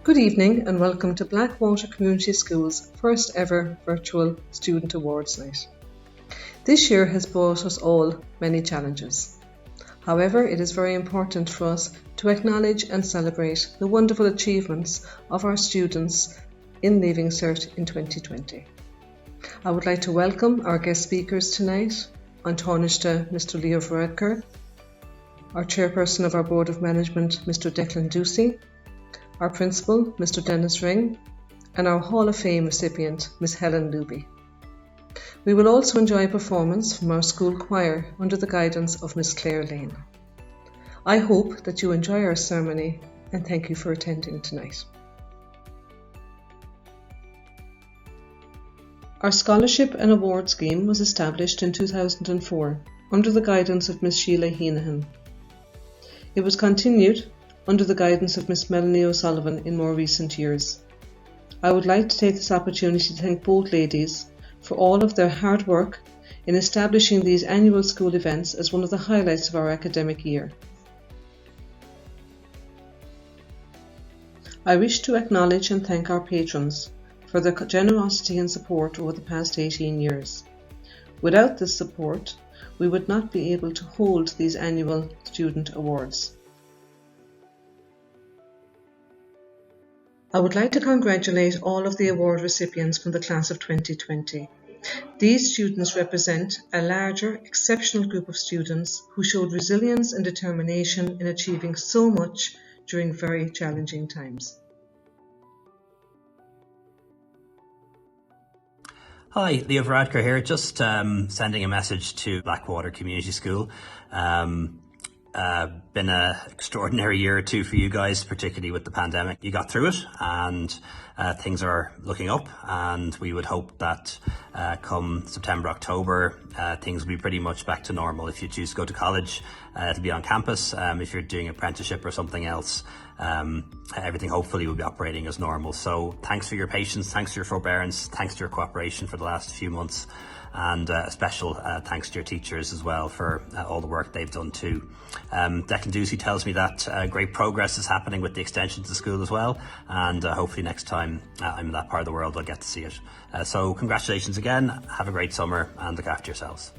Good evening and welcome to Blackwater Community School's first ever virtual Student Awards Night. This year has brought us all many challenges. However, it is very important for us to acknowledge and celebrate the wonderful achievements of our students in Leaving Cert in 2020. I would like to welcome our guest speakers tonight, an Tánaiste Mr. Leo Varadkar, our Chairperson of our Board of Management Mr. Declan Ducey, our Principal Mr. Dennis Ring, and our Hall of Fame recipient Miss Helen Luby. We will also enjoy a performance from our school choir under the guidance of Miss Claire Lane. I hope that you enjoy our ceremony and thank you for attending tonight. Our scholarship and award scheme was established in 2004 under the guidance of Miss Sheila Heenahan. It was continued under the guidance of Miss Melanie O'Sullivan in more recent years. I would like to take this opportunity to thank both ladies for all of their hard work in establishing these annual school events as one of the highlights of our academic year. I wish to acknowledge and thank our patrons for their generosity and support over the past 18 years. Without this support, we would not be able to hold these annual student awards. I would like to congratulate all of the award recipients from the class of 2020. These students represent a larger, exceptional group of students who showed resilience and determination in achieving so much during very challenging times. Hi, Leo Varadkar here, just sending a message to Blackwater Community School. Been an extraordinary year or two for you guys, particularly with the pandemic. You got through it and things are looking up, and we would hope that come September, October, things will be pretty much back to normal. If you choose to go to college, it'll be on campus. If you're doing apprenticeship or something else, everything hopefully will be operating as normal. So thanks for your patience, thanks for your forbearance, thanks to your cooperation for the last few months. And a special thanks to your teachers as well for all the work they've done too. Declan Ducey tells me that great progress is happening with the extension to the school as well, and hopefully next time I'm in that part of the world I'll get to see it. So congratulations again, have a great summer and look after yourselves.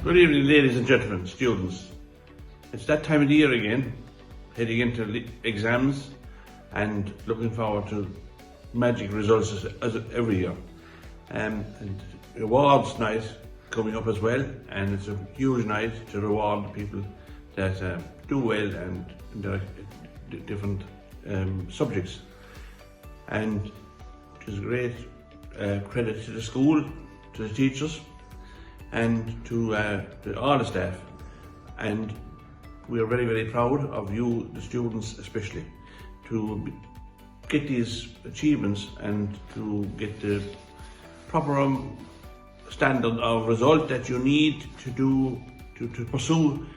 Good evening, ladies and gentlemen, students. It's that time of the year again, heading into exams and looking forward to magic results as every year. And awards night coming up as well, and it's a huge night to reward people that do well and in their different subjects. And it is a great credit to the school, to the teachers, and to all the staff. And we are very, very proud of you, the students especially, to get these achievements and to get the proper standard of result that you need to pursue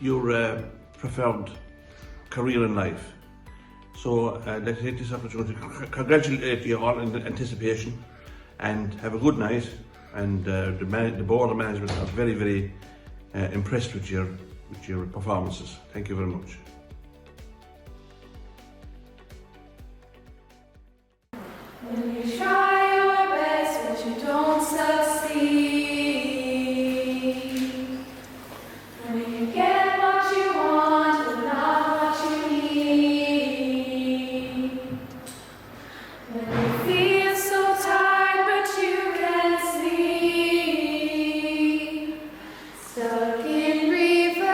your preferred career in life. So let's take this opportunity to congratulate you all in anticipation and have a good night. And the board of management are very, very impressed with your performances. Thank you very much. When you try your best but you don't succeed, when you get what you want but not what you need, when you feel so tired but you can't sleep, stuck in reverse,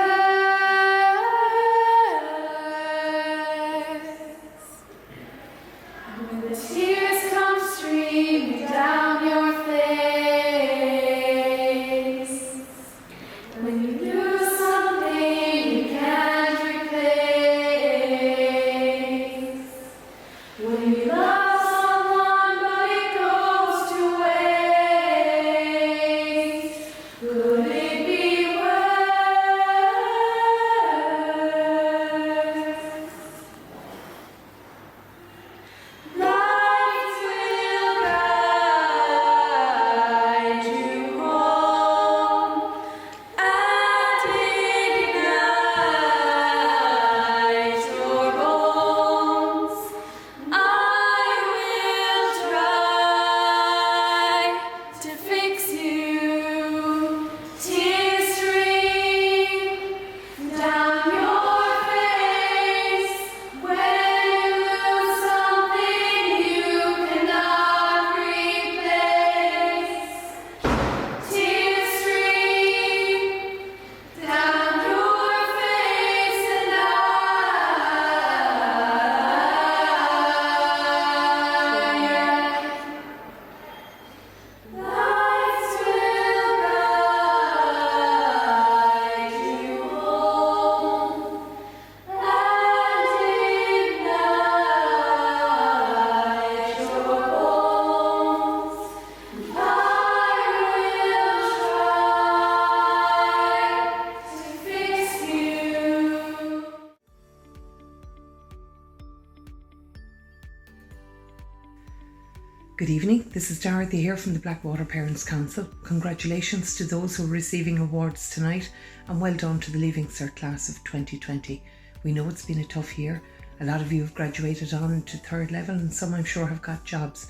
Good evening, this is Dorothy here from the Blackwater Parents Council. Congratulations to those who are receiving awards tonight and well done to the Leaving Cert class of 2020. We know it's been a tough year. A lot of you have graduated on to third level and some I'm sure have got jobs.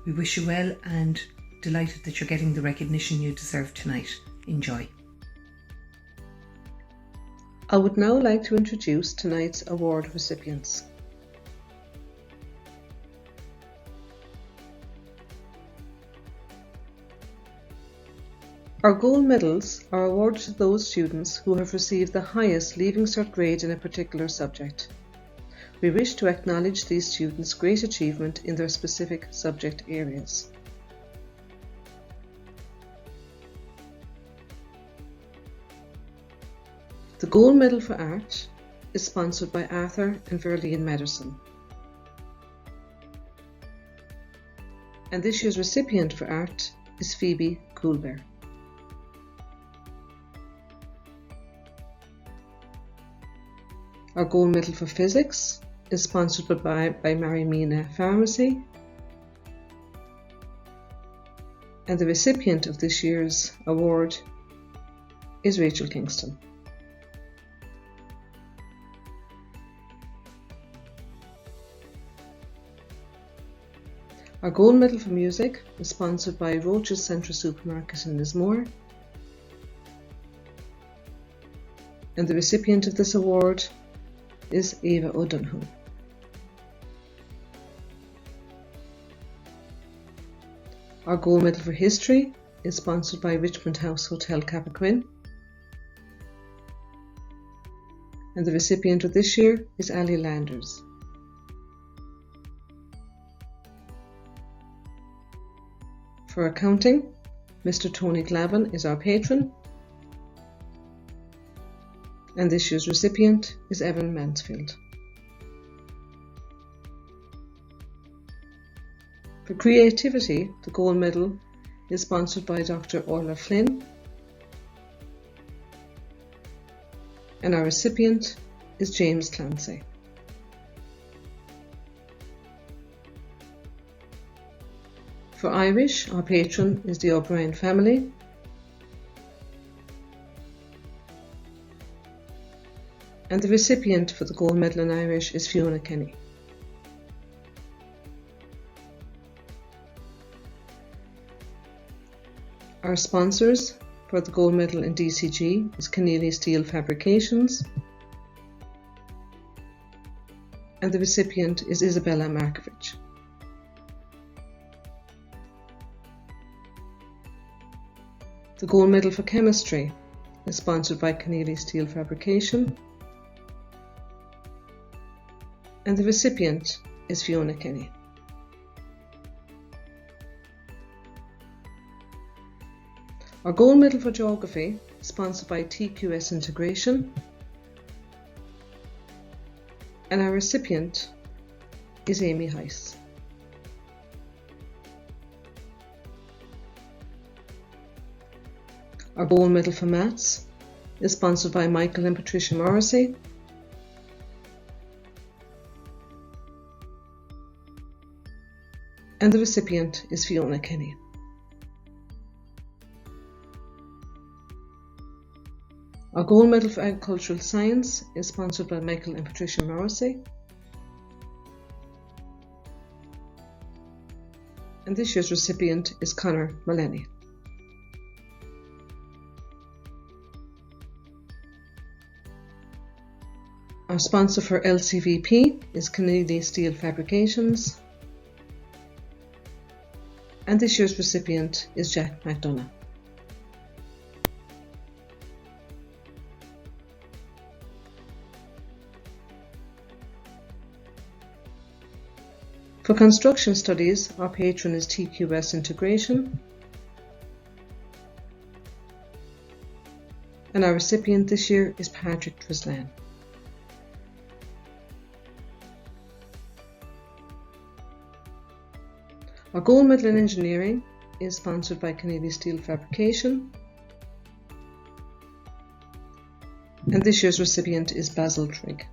We wish you well and delighted that you're getting the recognition you deserve tonight. Enjoy. I would now like to introduce tonight's award recipients. Our gold medals are awarded to those students who have received the highest Leaving Cert grade in a particular subject. We wish to acknowledge these students' great achievement in their specific subject areas. The Gold Medal for Art is sponsored by Arthur and Verlene Madison. And this year's recipient for art is Phoebe Coolbear. Our Gold Medal for Physics is sponsored by Marimina Pharmacy. And the recipient of this year's award is Rachel Kingston. Our Gold Medal for Music is sponsored by Roach's Central Supermarket in Lismore. And the recipient of this award is Eva O'Donoghue. Our Gold Medal for History is sponsored by Richmond House Hotel Cappoquin. And the recipient of this year is Ali Landers. For accounting, Mr. Tony Glavin is our patron. And this year's recipient is Evan Mansfield. For creativity, the Gold Medal is sponsored by Dr. Orla Flynn. And our recipient is James Clancy. For Irish, our patron is the O'Brien family. And the recipient for the Gold Medal in Irish is Fiona Kenny. Our sponsors for the Gold Medal in DCG is Keneally Steel Fabrications. And the recipient is Isabella Markovich. The Gold Medal for Chemistry is sponsored by Keneally Steel Fabrication. And the recipient is Fiona Kenny. Our Gold Medal for Geography is sponsored by TQS Integration. And our recipient is Amy Heiss. Our Gold Medal for Maths is sponsored by Michael and Patricia Morrissey. And the recipient is Fiona Kenny. Our Gold Medal for Agricultural Science is sponsored by Michael and Patricia Morrissey. And this year's recipient is Conor Mullaney. Our sponsor for LCVP is Keneally Steel Fabrications. And this year's recipient is Jack McDonough. For construction studies, our patron is TQS Integration. And our recipient this year is Patrick Trislan. Our Gold Medal in Engineering is sponsored by Keneally Steel Fabrication. And this year's recipient is Basil Trigg.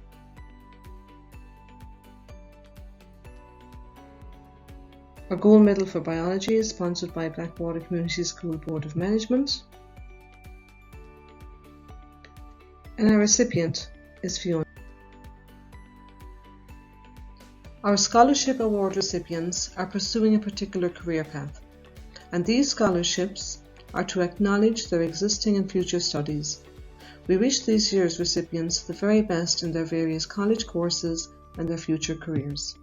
Our gold medal for biology is sponsored by Blackwater Community School Board of Management. And our recipient is Fiona. Our scholarship award recipients are pursuing a particular career path, and these scholarships are to acknowledge their existing and future studies. We wish these year's recipients the very best in their various college courses and their future careers.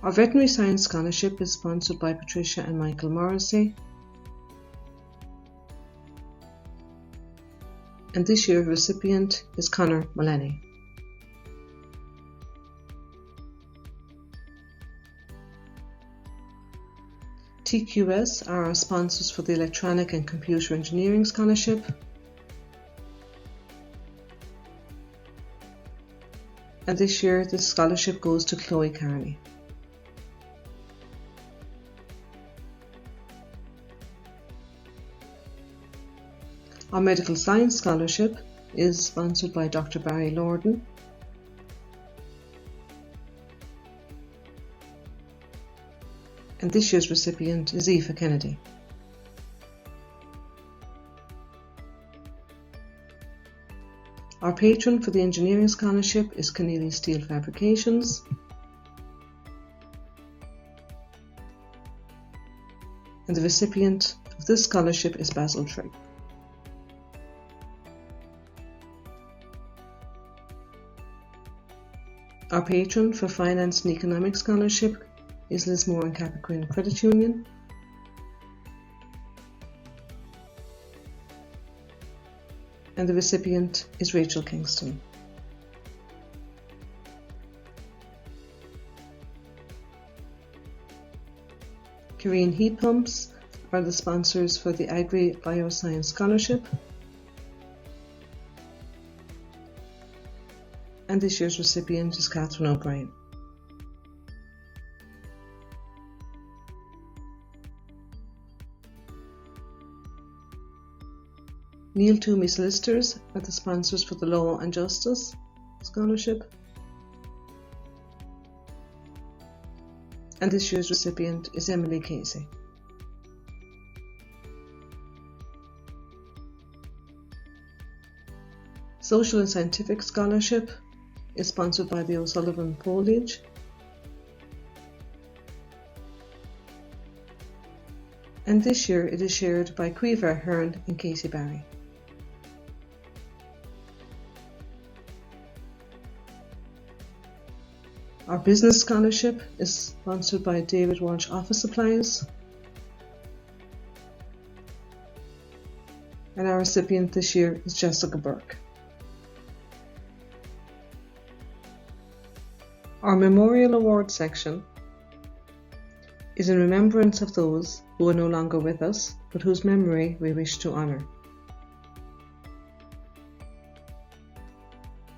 Our Veterinary Science Scholarship is sponsored by Patricia and Michael Morrissey, and this year's recipient is Conor Mullaney. TQS are our sponsors for the Electronic and Computer Engineering Scholarship, and this year this scholarship goes to Chloe Carney. Our Medical Science Scholarship is sponsored by Dr. Barry Lorden, and this year's recipient is Aoife Kennedy. Our patron for the Engineering Scholarship is Keneally Steel Fabrications, and the recipient of this scholarship is Basil Trigg. Our patron for Finance and Economics Scholarship is Lismore and Cappoquin Credit Union, and the recipient is Rachel Kingston. Korean Heat Pumps are the sponsors for the Agri Bioscience Scholarship, and this year's recipient is Catherine O'Brien. Neil Toomey Solicitors are the sponsors for the Law and Justice Scholarship, and this year's recipient is Emily Casey. Social and Scientific Scholarship is sponsored by the O'Sullivan College, and this year it is shared by Caoimhe Hearn and Casey Barry. Our Business Scholarship is sponsored by David Walsh Office Supplies, and our recipient this year is Jessica Burke. Our Memorial Award section is in remembrance of those who are no longer with us, but whose memory we wish to honour.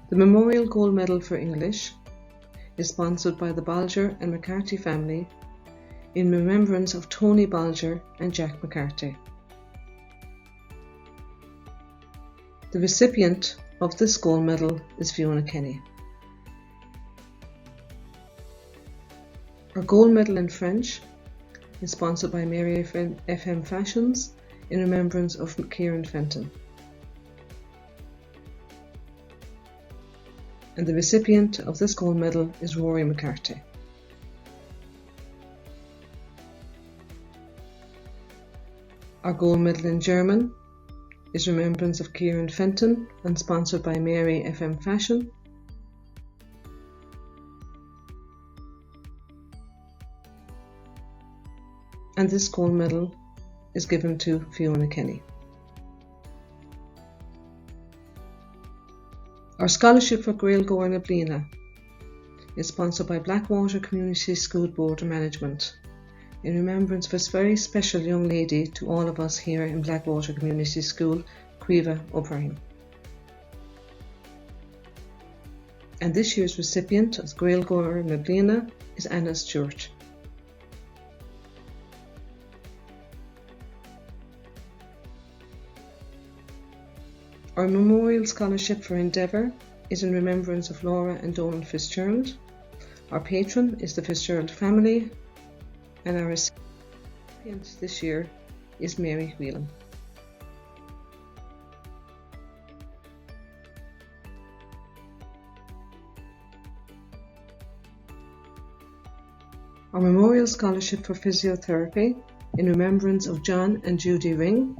The Memorial Gold Medal for English is sponsored by the Bolger and McCarthy family in remembrance of Tony Bolger and Jack McCarthy. The recipient of this gold medal is Fiona Kenny. Our gold medal in French is sponsored by Mary FM Fashions in remembrance of Kieran Fenton. And the recipient of this gold medal is Rory McCarthy. Our gold medal in German is remembrance of Kieran Fenton and sponsored by Mary FM Fashion. And this gold medal is given to Fiona Kenny. Our scholarship for Gaelgóir na Bliana is sponsored by Blackwater Community School Board of Management in remembrance of this very special young lady to all of us here in Blackwater Community School, Caoimhe O'Brien. And this year's recipient of Gaelgóir na Bliana is Anna Stewart. Our Memorial Scholarship for Endeavour is in remembrance of Laura and Donald Fitzgerald. Our patron is the Fitzgerald family, and our recipient this year is Mary Whelan. Our Memorial Scholarship for Physiotherapy in remembrance of John and Judy Ring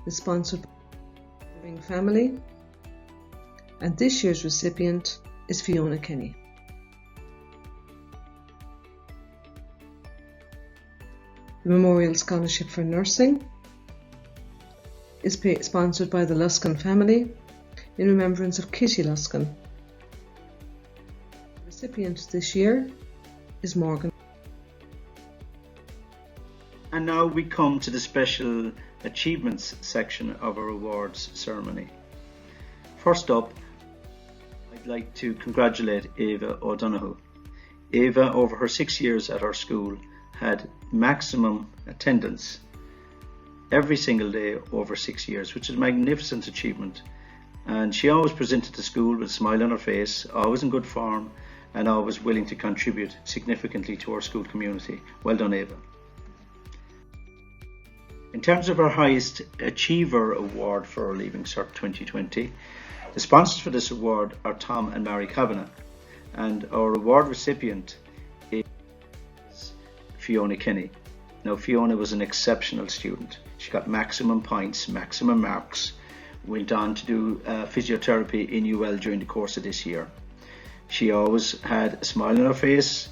is sponsored by the Ring family, and this year's recipient is Fiona Kenny. The Memorial Scholarship for Nursing is sponsored by the Luskin family in remembrance of Kitty Luskin. The recipient this year is Morgan. And now we come to the special achievements section of our awards ceremony. First up, I'd like to congratulate Ava O'Donoghue. Ava, over her 6 years at our school, had maximum attendance every single day over 6 years, which is a magnificent achievement. And she always presented to school with a smile on her face, always in good form, and always willing to contribute significantly to our school community. Well done, Ava. In terms of our highest achiever award for our Leaving Cert 2020, the sponsors for this award are Tom and Mary Kavanagh, and our award recipient is Fiona Kenny. Now, Fiona was an exceptional student. She got maximum points, maximum marks, went on to do physiotherapy in UL during the course of this year. She always had a smile on her face,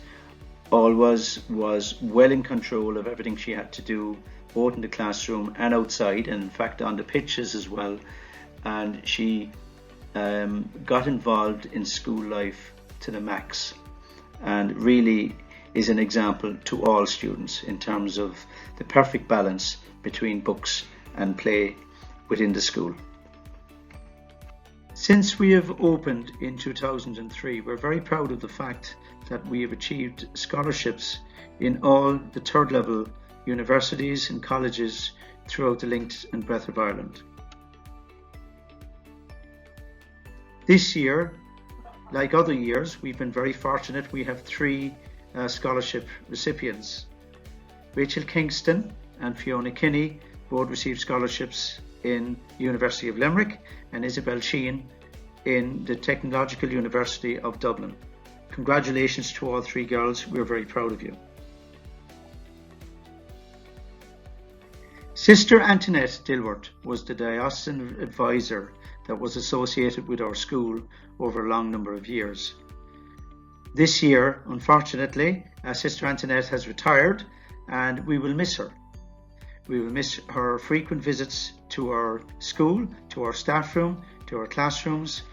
always was well in control of everything she had to do, both in the classroom and outside, and in fact on the pitches as well. And she got involved in school life to the max, and really is an example to all students in terms of the perfect balance between books and play within the school. Since we have opened in 2003, we're very proud of the fact that we have achieved scholarships in all the third level universities and colleges throughout the length and breadth of Ireland. This year, like other years, we've been very fortunate. We have 3 scholarship recipients. Rachel Kingston and Fiona Kinney both received scholarships in University of Limerick, and Isabel Sheehan in the Technological University of Dublin. Congratulations to all 3 girls. We're very proud of you. Sister Antoinette Dilworth was the diocesan advisor that was associated with our school over a long number of years. This year, unfortunately, Sister Antoinette has retired, and we will miss her. We will miss her frequent visits to our school, to our staff room, to our classrooms,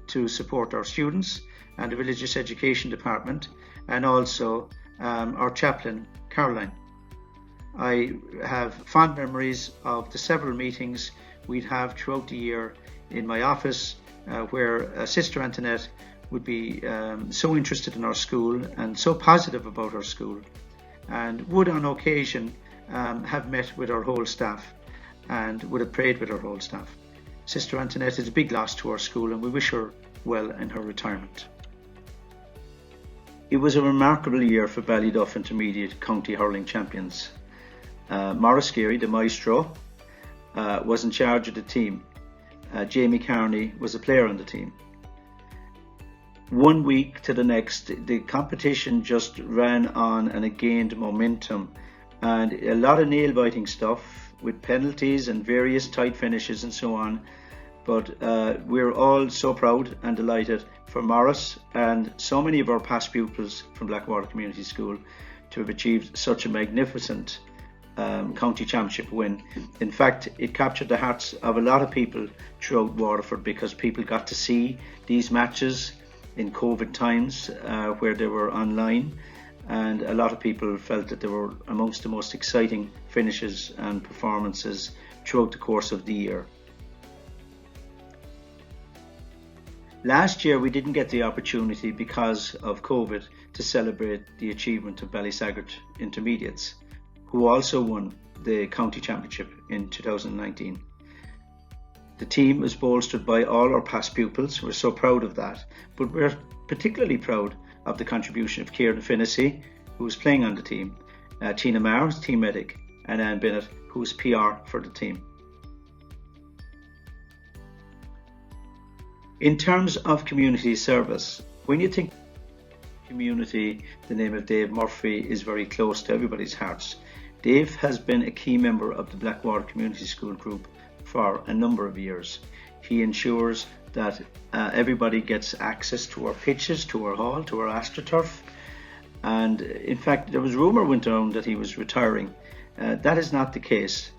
to support our students and the religious education department, and also our chaplain, Caroline. I have fond memories of the several meetings we'd have throughout the year in my office where Sister Antoinette would be so interested in our school and so positive about our school, and would on occasion have met with our whole staff and would have prayed with our whole staff. Sister Antoinette is a big loss to our school, and we wish her well in her retirement. It was a remarkable year for Ballyduff Intermediate County Hurling Champions. Maurice Geary, the maestro, was in charge of the team. Jamie Carney was a player on the team. One week to the next, the competition just ran on and it gained momentum, and a lot of nail-biting stuff with penalties and various tight finishes and so on. But we're all so proud and delighted for Maurice and so many of our past pupils from Blackwater Community School to have achieved such a magnificent county championship win. In fact, it captured the hearts of a lot of people throughout Waterford, because people got to see these matches in COVID times where they were online, and a lot of people felt that they were amongst the most exciting finishes and performances throughout the course of the year. Last year we didn't get the opportunity because of COVID to celebrate the achievement of Ballysaggart Intermediates, who also won the county championship in 2019. The team is bolstered by all our past pupils. We're so proud of that, but we're particularly proud of the contribution of Kieran Finnessy, who is playing on the team, Tina Maher, who's team medic, and Anne Bennett, who is PR for the team. In terms of community service, when you think community, the name of Dave Murphy is very close to everybody's hearts. Dave has been a key member of the Blackwater Community School Group for a number of years. He ensures that everybody gets access to our pitches, to our hall, to our AstroTurf. And in fact, there was rumour went around that he was retiring. That is not the case.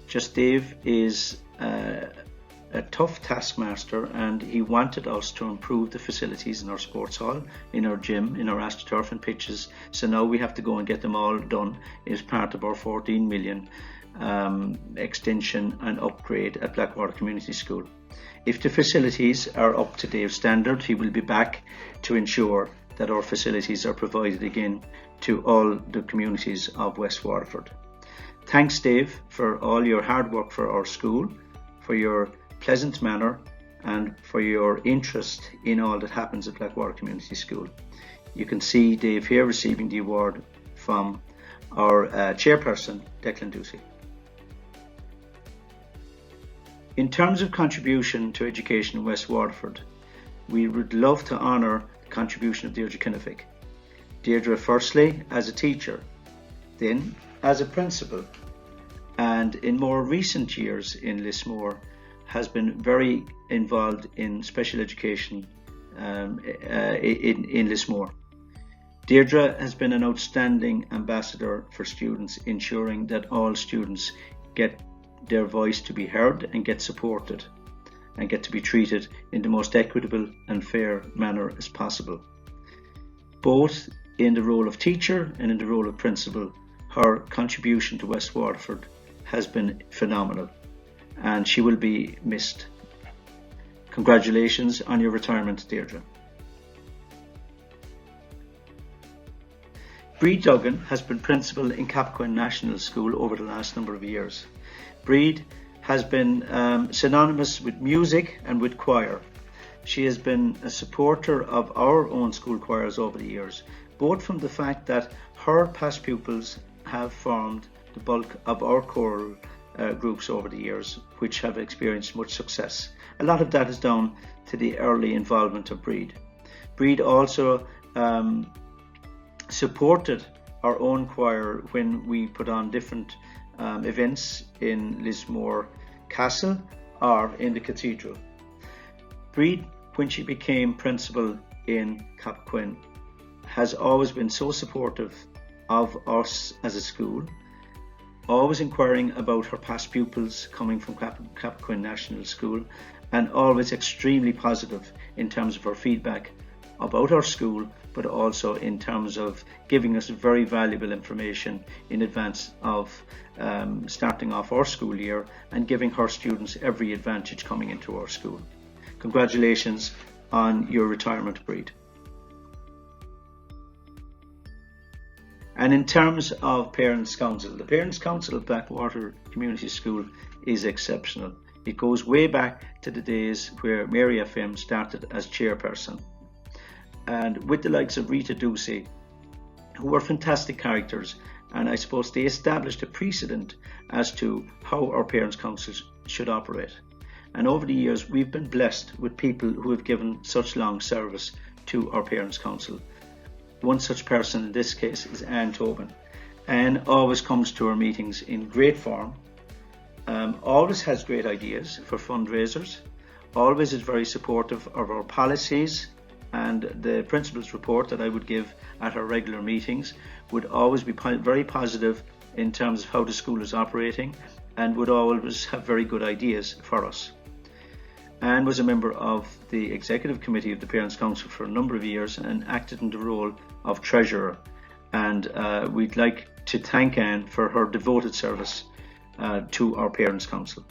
Just Dave is a tough taskmaster, and he wanted us to improve the facilities in our sports hall, in our gym, in our AstroTurf and pitches. So now we have to go and get them all done as part of our 14 million extension and upgrade at Blackwater Community School. If the facilities are up to Dave's standard, he will be back to ensure that our facilities are provided again to all the communities of West Waterford. Thanks, Dave, for all your hard work for our school, for your pleasant manner, and for your interest in all that happens at Blackwater Community School. You can see Dave here receiving the award from our chairperson, Declan Ducey. In terms of contribution to education in West Waterford, we would love to honour the contribution of Deirdre Kinnifick. Deirdre firstly as a teacher, then as a principal, and in more recent years in Lismore has been very involved in special education in Lismore. Deirdre has been an outstanding ambassador for students, ensuring that all students get their voice to be heard and get supported and get to be treated in the most equitable and fair manner as possible. Both in the role of teacher and in the role of principal, her contribution to West Waterford has been phenomenal, and she will be missed. Congratulations on your retirement, Deirdre. Breed Duggan has been principal in Capcoin National School over the last number of years. Breed has been synonymous with music and with choir. She has been a supporter of our own school choirs over the years, both from the fact that her past pupils have formed the bulk of our choral groups over the years, which have experienced much success. A lot of that is down to the early involvement of Breed. Breed also supported our own choir when we put on different events in Lismore Castle or in the cathedral. Breed, when she became principal in Capcoin, has always been so supportive of us as a school, always inquiring about her past pupils coming from Capcoin National School, and always extremely positive in terms of her feedback about our school, but also in terms of giving us very valuable information in advance of starting off our school year and giving her students every advantage coming into our school. Congratulations on your retirement, Breed. And in terms of Parents' Council, the Parents' Council of Blackwater Community School is exceptional. It goes way back to the days where Mary FM started as chairperson. And with the likes of Rita Ducey, who were fantastic characters, and I suppose they established a precedent as to how our Parents' Councils should operate. And over the years, we've been blessed with people who have given such long service to our Parents' Council. One such person in this case is Anne Tobin. Anne always comes to our meetings in great form, always has great ideas for fundraisers, always is very supportive of our policies, and the principal's report that I would give at our regular meetings would always be very positive in terms of how the school is operating, and would always have very good ideas for us. Anne was a member of the executive committee of the Parents' Council for a number of years and acted in the role of treasurer, and we'd like to thank Anne for her devoted service to our Parents' Council.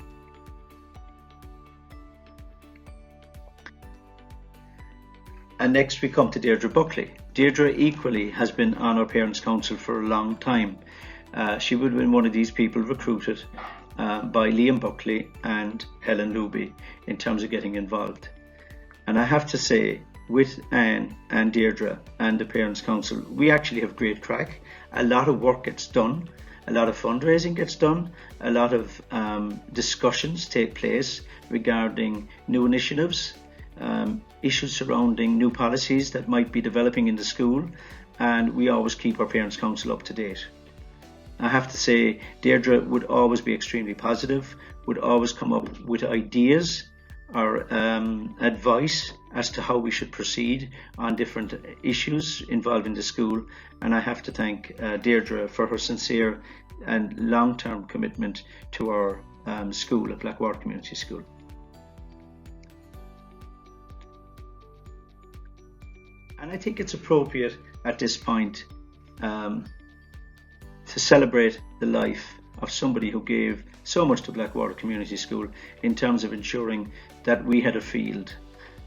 And next we come to Deirdre Buckley. Deirdre equally has been on our Parents' Council for a long time. She would have been one of these people recruited by Liam Buckley and Helen Luby in terms of getting involved. And I have to say, with Anne and Deirdre and the Parents' Council, we actually have great crack. A lot of work gets done, a lot of fundraising gets done, a lot of discussions take place regarding new initiatives, issues surrounding new policies that might be developing in the school, and we always keep our Parents' Council up to date. I have to say, Deirdre would always be extremely positive, would always come up with ideas or advice as to how we should proceed on different issues involving the school. And I have to thank Deirdre for her sincere and long-term commitment to our school at Blackwater Community School. And I think it's appropriate at this point to celebrate the life of somebody who gave so much to Blackwater Community School in terms of ensuring that we had a field.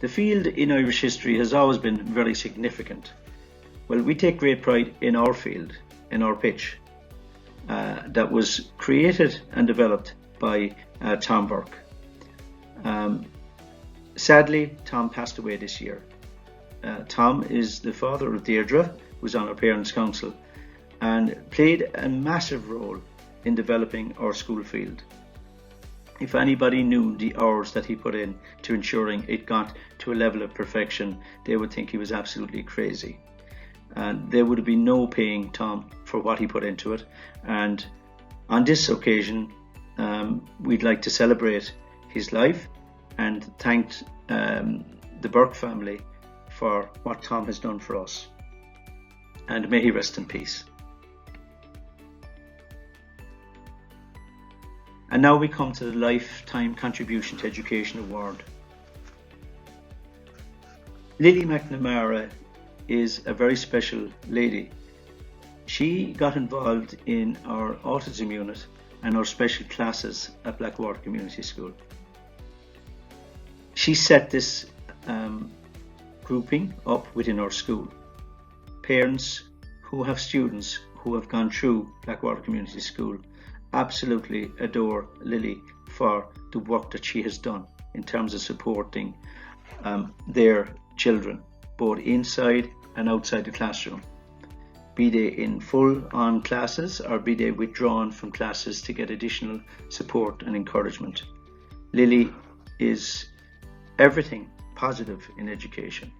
The field in Irish history has always been very significant. Well, we take great pride in our field, in our pitch, that was created and developed by Tom Burke. Sadly, Tom passed away this year. Tom is the father of Deirdre, who was on our Parents' Council, and played a massive role in developing our school field. If anybody knew the hours that he put in to ensuring it got to a level of perfection, they would think he was absolutely crazy. And there would have been no paying Tom for what he put into it. And on this occasion, we'd like to celebrate his life and thank the Burke family for what Tom has done for us. And may he rest in peace. And now we come to the Lifetime Contribution to Education Award. Lily McNamara is a very special lady. She got involved in our autism unit and our special classes at Blackwater Community School. She set this grouping up within our school. Parents who have students who have gone through Blackwater Community School absolutely adore Lily for the work that she has done in terms of supporting their children, both inside and outside the classroom, be they in full-on classes or be they withdrawn from classes to get additional support and encouragement. Lily is everything positive in education,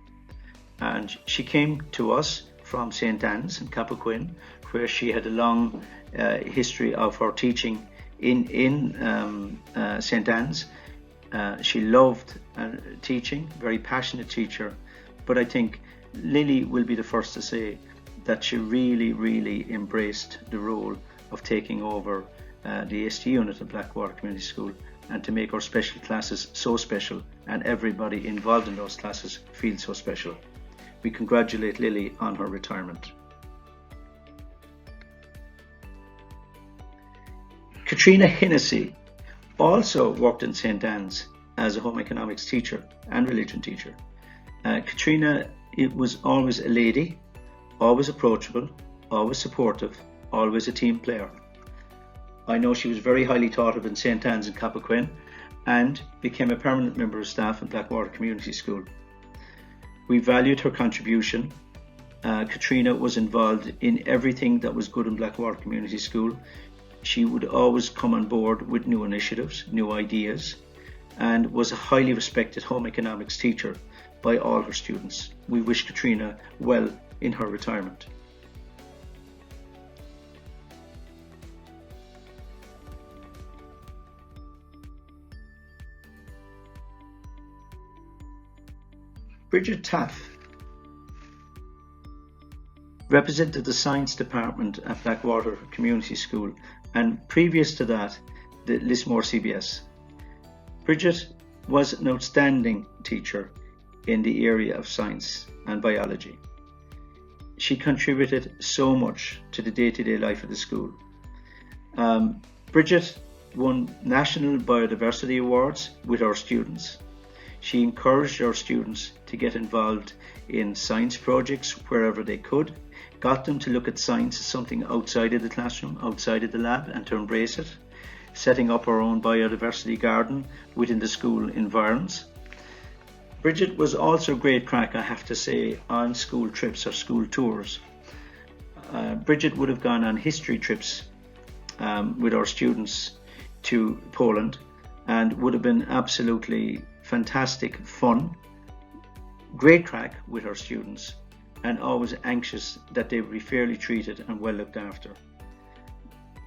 and she came to us from St. Anne's in Cappoquin, where she had a long history of her teaching in St. Anne's. She loved teaching, very passionate teacher, but I think Lily will be the first to say that she really embraced the role of taking over the ST unit at Blackwater Community School and to make our special classes so special and everybody involved in those classes feel so special. We congratulate Lily on her retirement. Katrina Hennessy also worked in St. Anne's as a home economics teacher and religion teacher. Katrina was always a lady, always approachable, always supportive, always a team player. I know she was very highly thought of in St. Anne's in Cappoquin and became a permanent member of staff in Blackwater Community School. We valued her contribution. Katrina was involved in everything that was good in Blackwater Community School. She would always come on board with new initiatives, new ideas, and was a highly respected home economics teacher by all her students. We wish Katrina well in her retirement. Bridget Taff represented the science department at Blackwater Community School, and previous to that, the Lismore CBS. Bridget was an outstanding teacher in the area of science and biology. She contributed so much to the day-to-day life of the school. Bridget won National Biodiversity Awards with our students. She encouraged our students to get involved in science projects wherever they could, got them to look at science as something outside of the classroom, outside of the lab, and to embrace it. setting up our own biodiversity garden within the school environs. Bridget was also great crack, I have to say, on school trips or school tours. Bridget would have gone on history trips with our students to Poland, and would have been absolutely fantastic fun, great crack with our students, and always anxious that they would be fairly treated and well looked after.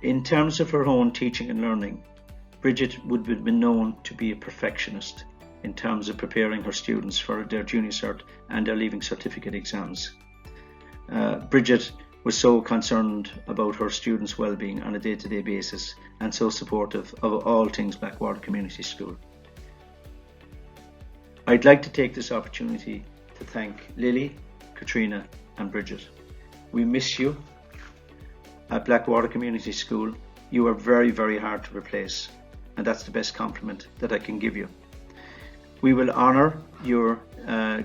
In terms of her own teaching and learning, Bridget would have been known to be a perfectionist in terms of preparing her students for their junior cert and their leaving certificate exams. Bridget was so concerned about her students' well-being on a day-to-day basis and so supportive of all things Blackwater Community School. I'd like to take this opportunity to thank Lily, Katrina and Bridget. We miss you at Blackwater Community School. You are very, very hard to replace, and that's the best compliment that I can give you. We will honour your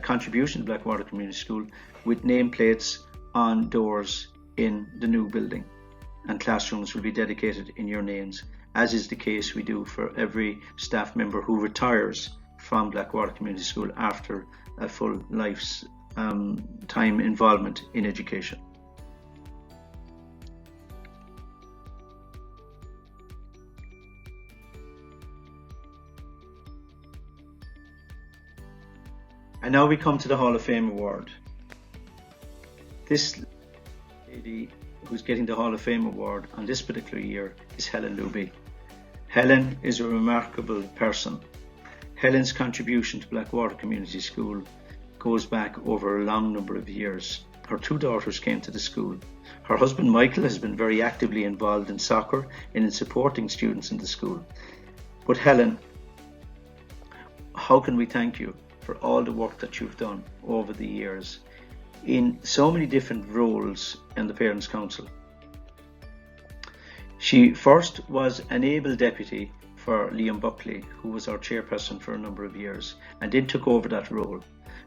contribution to Blackwater Community School with nameplates on doors in the new building, and classrooms will be dedicated in your names, as is the case we do for every staff member who retires from Blackwater Community School after a full life's time involvement in education. And now we come to the Hall of Fame award. This lady who's getting the Hall of Fame award on this particular year is Helen Luby. Helen is a remarkable person. Helen's contribution to Blackwater Community School goes back over a long number of years. Her two daughters came to the school. Her husband Michael has been very actively involved in soccer and in supporting students in the school. But Helen, how can we thank you for all the work that you've done over the years in so many different roles in the Parents' Council. She first was an able deputy for Liam Buckley, who was our chairperson for a number of years, and then took over that role.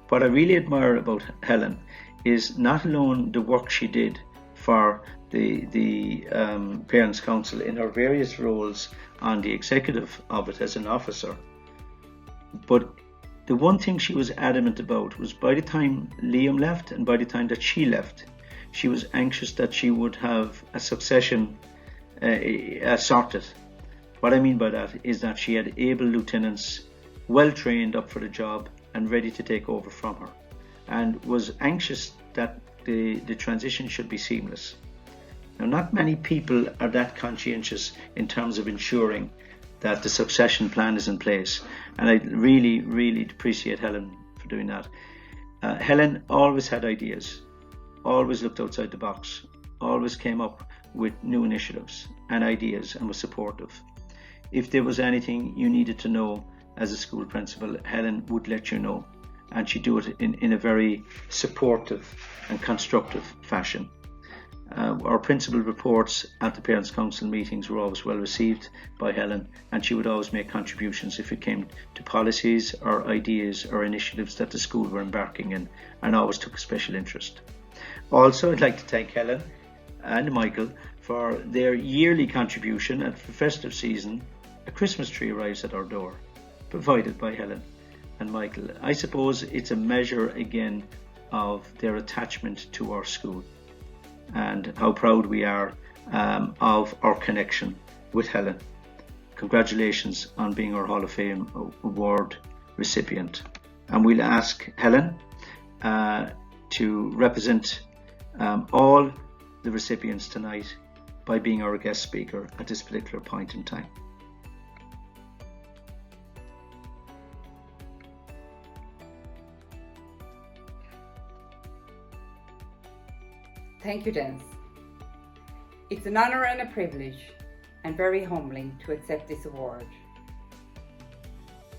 What I really admire about Helen is not alone the work she did for the Parents' Council in her various roles on the executive of it as an officer, but the one thing she was adamant about was by the time Liam left and by the time that she left, she was anxious that she would have a succession sorted. What I mean by that is that she had able lieutenants, well trained up for the job and ready to take over from her, and was anxious that the transition should be seamless. Now, not many people are that conscientious in terms of ensuring that the succession plan is in place, and I really, really appreciate Helen for doing that. Helen always had ideas, always looked outside the box, always came up with new initiatives and ideas and was supportive. If there was anything you needed to know as a school principal, Helen would let you know, and she'd do it in a very supportive and constructive fashion. Our principal reports at the Parents' Council meetings were always well received by Helen, and she would always make contributions if it came to policies or ideas or initiatives that the school were embarking in, and always took a special interest. Also, I'd like to thank Helen and Michael for their yearly contribution. At the festive season, a Christmas tree arrives at our door, provided by Helen and Michael. I suppose it's a measure again of their attachment to our school, and how proud we are of our connection with Helen. Congratulations on being our Hall of Fame award recipient. And we'll ask Helen to represent all the recipients tonight by being our guest speaker at this particular point in time. Thank you, Dennis. It's an honour and a privilege, and very humbling to accept this award.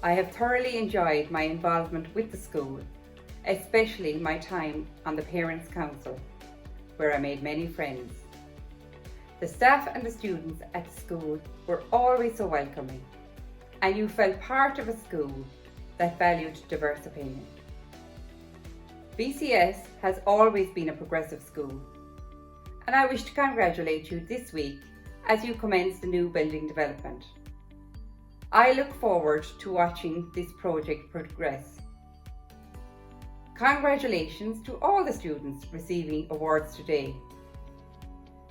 I have thoroughly enjoyed my involvement with the school, especially my time on the Parents' Council, where I made many friends. The staff and the students at the school were always so welcoming, and you felt part of a school that valued diverse opinion. BCS has always been a progressive school, and I wish to congratulate you this week as you commence the new building development. I look forward to watching this project progress. Congratulations to all the students receiving awards today.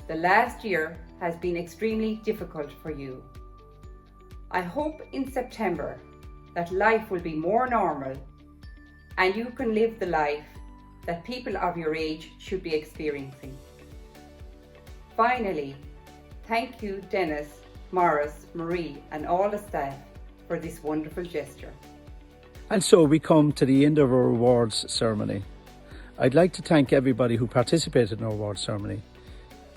The last year has been extremely difficult for you. I hope in September that life will be more normal and you can live the life that people of your age should be experiencing. Finally, thank you Dennis, Morris, Marie and all the staff for this wonderful gesture. And so we come to the end of our awards ceremony. I'd like to thank everybody who participated in our awards ceremony.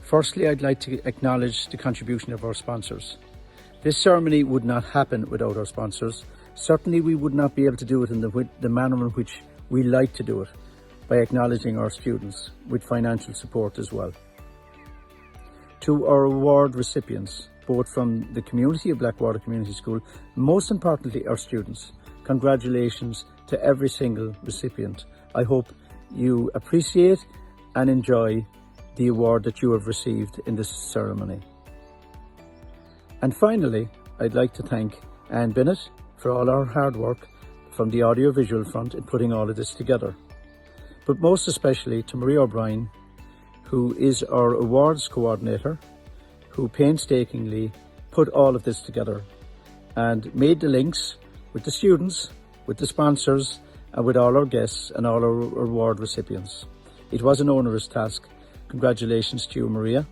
Firstly, I'd like to acknowledge the contribution of our sponsors. This ceremony would not happen without our sponsors. Certainly we would not be able to do it in the manner in which we like to do it, by acknowledging our students with financial support as well. To our award recipients, both from the community of Blackwater Community School, most importantly our students, congratulations to every single recipient. I hope you appreciate and enjoy the award that you have received in this ceremony. And finally, I'd like to thank Anne Bennett for all our hard work from the audiovisual front in putting all of this together. But most especially to Marie O'Brien, who is our awards coordinator, who painstakingly put all of this together and made the links with the students, with the sponsors, and with all our guests and all our award recipients. It was an onerous task. Congratulations to you, Maria,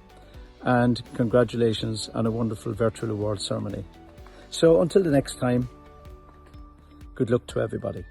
and congratulations on a wonderful virtual award ceremony. So until the next time, good luck to everybody.